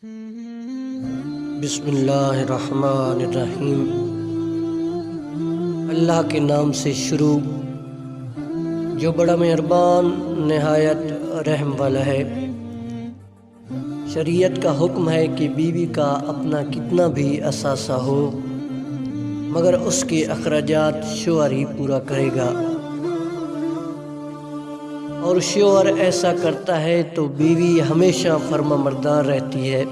بسم اللہ الرحمن الرحیم۔ اللہ کے نام سے شروع جو بڑا مہربان نہایت رحم والا ہے۔ شریعت کا حکم ہے کہ بیوی کا اپنا کتنا بھی اثاثہ ہو مگر اس کے اخراجات شوہر ہی پورا کرے گا، اور شوہر ایسا کرتا ہے تو بیوی ہمیشہ فرما بردار رہتی ہے،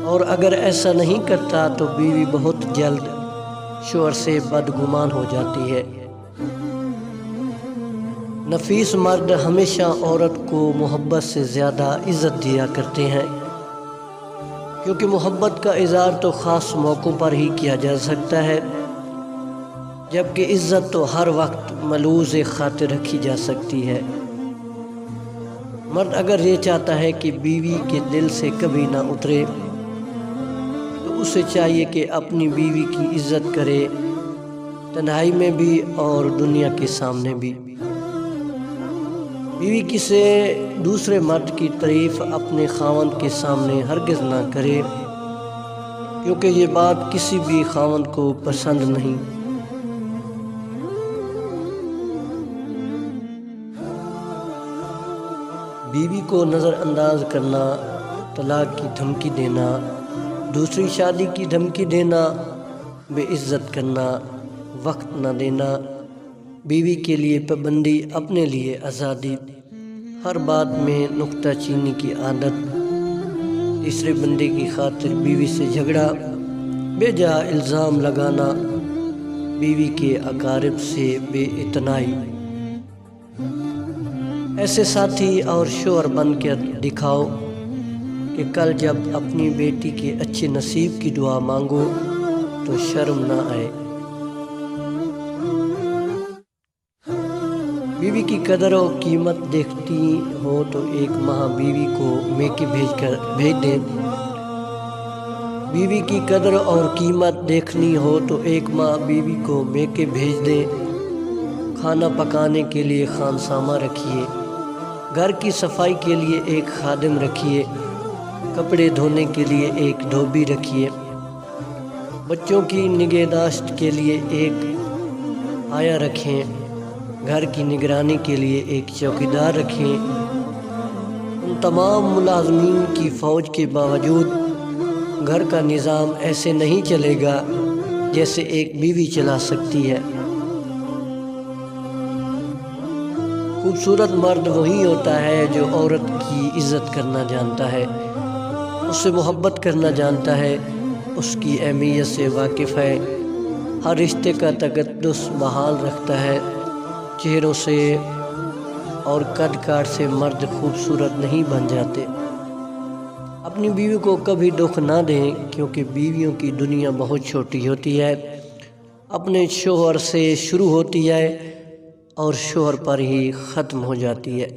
اور اگر ایسا نہیں کرتا تو بیوی بہت جلد شوہر سے بدگمان ہو جاتی ہے۔ نفیس مرد ہمیشہ عورت کو محبت سے زیادہ عزت دیا کرتے ہیں، کیونکہ محبت کا اظہار تو خاص موقعوں پر ہی کیا جا سکتا ہے، جبکہ عزت تو ہر وقت ملوث خاطر رکھی جا سکتی ہے۔ مرد اگر یہ چاہتا ہے کہ بیوی کے دل سے کبھی نہ اترے تو اسے چاہیے کہ اپنی بیوی کی عزت کرے، تنہائی میں بھی اور دنیا کے سامنے بھی۔ بیوی کسی دوسرے مرد کی تعریف اپنے خاوند کے سامنے ہرگز نہ کرے، کیونکہ یہ بات کسی بھی خاوند کو پسند نہیں۔ بیوی کو نظر انداز کرنا، طلاق کی دھمکی دینا، دوسری شادی کی دھمکی دینا، بے عزت کرنا، وقت نہ دینا، بیوی کے لیے پابندی، اپنے لیے آزادی، ہر بات میں نکتہ چینی کی عادت، تیسرے بندے کی خاطر بیوی سے جھگڑا، بے جا الزام لگانا، بیوی کے اقارب سے بے اعتنائی، ایسے ساتھی اور شوہر بن کر دکھاؤ کہ کل جب اپنی بیٹی کے اچھے نصیب کی دعا مانگو تو شرم نہ آئے۔ بیوی کی قدر و قیمت دیکھتی ہو تو ایک ماہ بیوی کو میکے بھیج دیں۔ بیوی کی قدر اور قیمت دیکھنی ہو تو ایک ماہ بیوی کو میکے بھیج دیں۔ کھانا پکانے کے لیے خانسامہ رکھیے، گھر کی صفائی کے لیے ایک خادم رکھیے، کپڑے دھونے کے لیے ایک دھوبی رکھیے، بچوں کی نگہداشت کے لیے ایک آیا رکھیں، گھر کی نگرانی کے لیے ایک چوکیدار رکھیں۔ ان تمام ملازمین کی فوج کے باوجود گھر کا نظام ایسے نہیں چلے گا جیسے ایک بیوی چلا سکتی ہے۔ خوبصورت مرد وہی ہوتا ہے جو عورت کی عزت کرنا جانتا ہے، اس سے محبت کرنا جانتا ہے، اس کی اہمیت سے واقف ہے، ہر رشتے کا تقدس بحال رکھتا ہے۔ چہروں سے اور قد کاٹ سے مرد خوبصورت نہیں بن جاتے۔ اپنی بیوی کو کبھی دکھ نہ دیں، کیونکہ بیویوں کی دنیا بہت چھوٹی ہوتی ہے، اپنے شوہر سے شروع ہوتی ہے اور شوہر پر ہی ختم ہو جاتی ہے۔